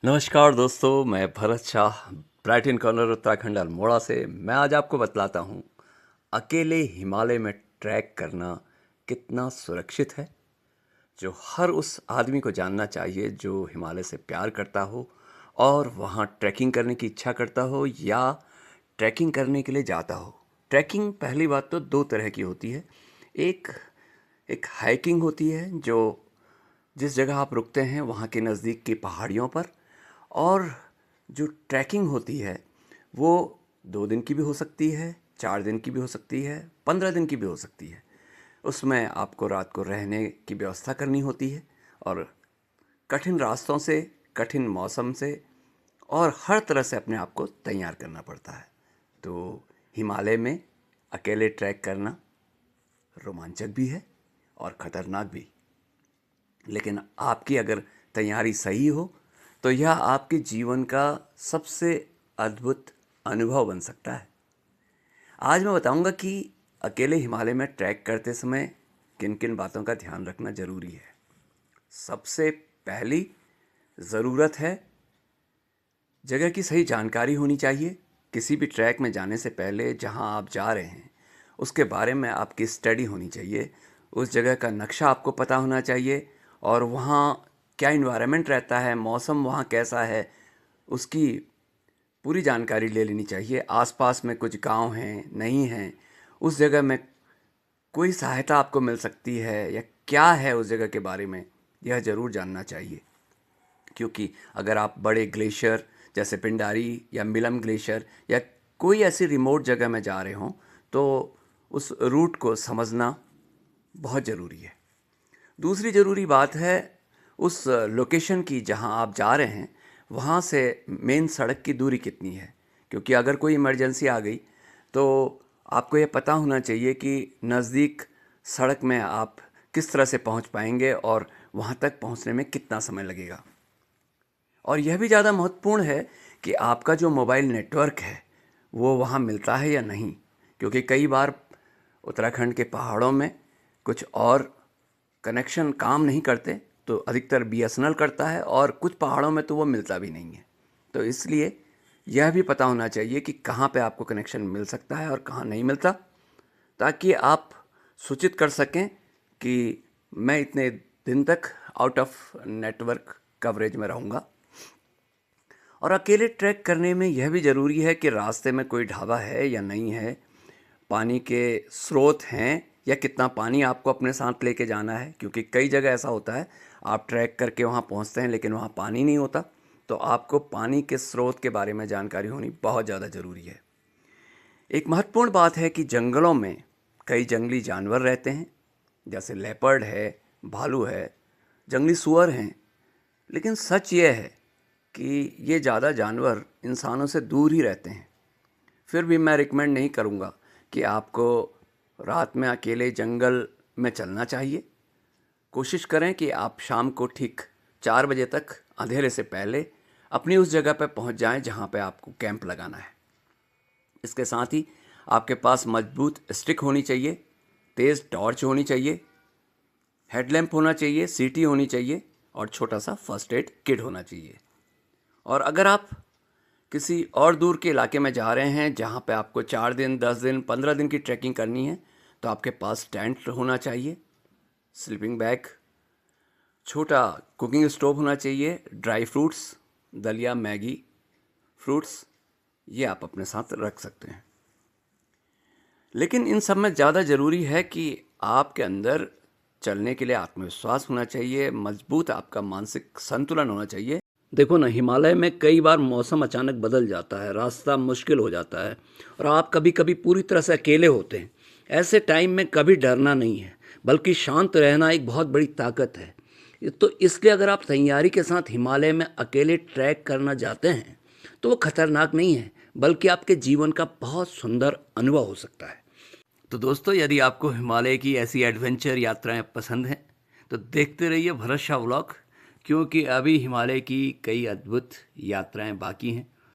नमस्कार दोस्तों, मैं Bharat Shah bright in corner Uttarakhand Almora से। मैं आज आपको बतलाता हूँ अकेले हिमालय में ट्रैक करना कितना सुरक्षित है, जो हर उस आदमी को जानना चाहिए जो हिमालय से प्यार करता हो और वहाँ ट्रैकिंग करने की इच्छा करता हो या ट्रैकिंग करने के लिए जाता हो। ट्रैकिंग पहली बात तो दो तरह की होती है। एक एक हाइकिंग होती है, जो जिस जगह आप रुकते हैं वहाँ के नज़दीक की पहाड़ियों पर, और जो ट्रैकिंग होती है वो 2 दिन की भी हो सकती है, 4 दिन की भी हो सकती है, 15 दिन की भी हो सकती है। उसमें आपको रात को रहने की व्यवस्था करनी होती है और कठिन रास्तों से, कठिन मौसम से और हर तरह से अपने आप को तैयार करना पड़ता है। तो हिमालय में अकेले ट्रैक करना रोमांचक भी है और ख़तरनाक भी, लेकिन आपकी अगर तैयारी सही हो तो यह आपके जीवन का सबसे अद्भुत अनुभव बन सकता है। आज मैं बताऊंगा कि अकेले हिमालय में ट्रैक करते समय किन किन बातों का ध्यान रखना ज़रूरी है। सबसे पहली ज़रूरत है जगह की सही जानकारी होनी चाहिए। किसी भी ट्रैक में जाने से पहले जहां आप जा रहे हैं उसके बारे में आपकी स्टडी होनी चाहिए। उस जगह का नक्शा आपको पता होना चाहिए और वहाँ क्या इन्वायरमेंट रहता है, मौसम वहाँ कैसा है, उसकी पूरी जानकारी ले लेनी चाहिए। आसपास में कुछ गांव हैं, नहीं हैं, उस जगह में कोई सहायता आपको मिल सकती है या क्या है उस जगह के बारे में, यह ज़रूर जानना चाहिए। क्योंकि अगर आप बड़े ग्लेशियर जैसे पिंडारी या मिलम ग्लेशियर या कोई ऐसी रिमोट जगह में जा रहे हों तो उस रूट को समझना बहुत ज़रूरी है। दूसरी ज़रूरी बात है उस लोकेशन की जहां आप जा रहे हैं वहां से मेन सड़क की दूरी कितनी है, क्योंकि अगर कोई इमरजेंसी आ गई तो आपको यह पता होना चाहिए कि नज़दीक सड़क में आप किस तरह से पहुंच पाएंगे और वहां तक पहुंचने में कितना समय लगेगा। और यह भी ज़्यादा महत्वपूर्ण है कि आपका जो मोबाइल नेटवर्क है वो वहाँ मिलता है या नहीं, क्योंकि कई बार उत्तराखंड के पहाड़ों में कुछ और कनेक्शन काम नहीं करते, तो अधिकतर बीएसएनएल करता है और कुछ पहाड़ों में तो वो मिलता भी नहीं है। तो इसलिए यह भी पता होना चाहिए कि कहाँ पे आपको कनेक्शन मिल सकता है और कहाँ नहीं मिलता, ताकि आप सूचित कर सकें कि मैं इतने दिन तक आउट ऑफ नेटवर्क कवरेज में रहूँगा। और अकेले ट्रैक करने में यह भी ज़रूरी है कि रास्ते में कोई ढाबा है या नहीं है, पानी के स्रोत हैं या कितना पानी आपको अपने साथ लेके जाना है, क्योंकि कई जगह ऐसा होता है आप ट्रैक करके वहाँ पहुँचते हैं लेकिन वहाँ पानी नहीं होता। तो आपको पानी के स्रोत के बारे में जानकारी होनी बहुत ज़्यादा ज़रूरी है। एक महत्वपूर्ण बात है कि जंगलों में कई जंगली जानवर रहते हैं, जैसे लेपर्ड है, भालू है, जंगली सूअर हैं। लेकिन सच ये है कि ये ज़्यादा जानवर इंसानों से दूर ही रहते हैं। फिर भी मैं रिकमेंड नहीं करूँगा कि आपको रात में अकेले जंगल में चलना चाहिए। कोशिश करें कि आप शाम को ठीक 4 बजे तक अंधेरे से पहले अपनी उस जगह पर पहुंच जाएं जहां पे आपको कैंप लगाना है। इसके साथ ही आपके पास मजबूत स्टिक होनी चाहिए, तेज़ टॉर्च होनी चाहिए, हेडलैम्प होना चाहिए, सीटी होनी चाहिए और छोटा सा फर्स्ट एड किट होना चाहिए। और अगर आप किसी और दूर के इलाके में जा रहे हैं जहाँ पे आपको 4 दिन, 10 दिन, 15 दिन की ट्रैकिंग करनी है, तो आपके पास टेंट होना चाहिए, स्लीपिंग बैग, छोटा कुकिंग स्टोव होना चाहिए, ड्राई फ्रूट्स, दलिया, मैगी, फ्रूट्स, ये आप अपने साथ रख सकते हैं। लेकिन इन सब में ज़्यादा ज़रूरी है कि आपके अंदर चलने के लिए आत्मविश्वास होना चाहिए, मजबूत आपका मानसिक संतुलन होना चाहिए। देखो ना, हिमालय में कई बार मौसम अचानक बदल जाता है, रास्ता मुश्किल हो जाता है और आप कभी कभी पूरी तरह से अकेले होते हैं। ऐसे टाइम में कभी डरना नहीं है, बल्कि शांत रहना एक बहुत बड़ी ताकत है। तो इसलिए अगर आप तैयारी के साथ हिमालय में अकेले ट्रैक करना जाते हैं तो वो खतरनाक नहीं है, बल्कि आपके जीवन का बहुत सुंदर अनुभव हो सकता है। तो दोस्तों, यदि आपको हिमालय की ऐसी एडवेंचर यात्राएं पसंद हैं तो देखते रहिए भरत शाह व्लॉग, क्योंकि अभी हिमालय की कई अद्भुत यात्राएं बाकी हैं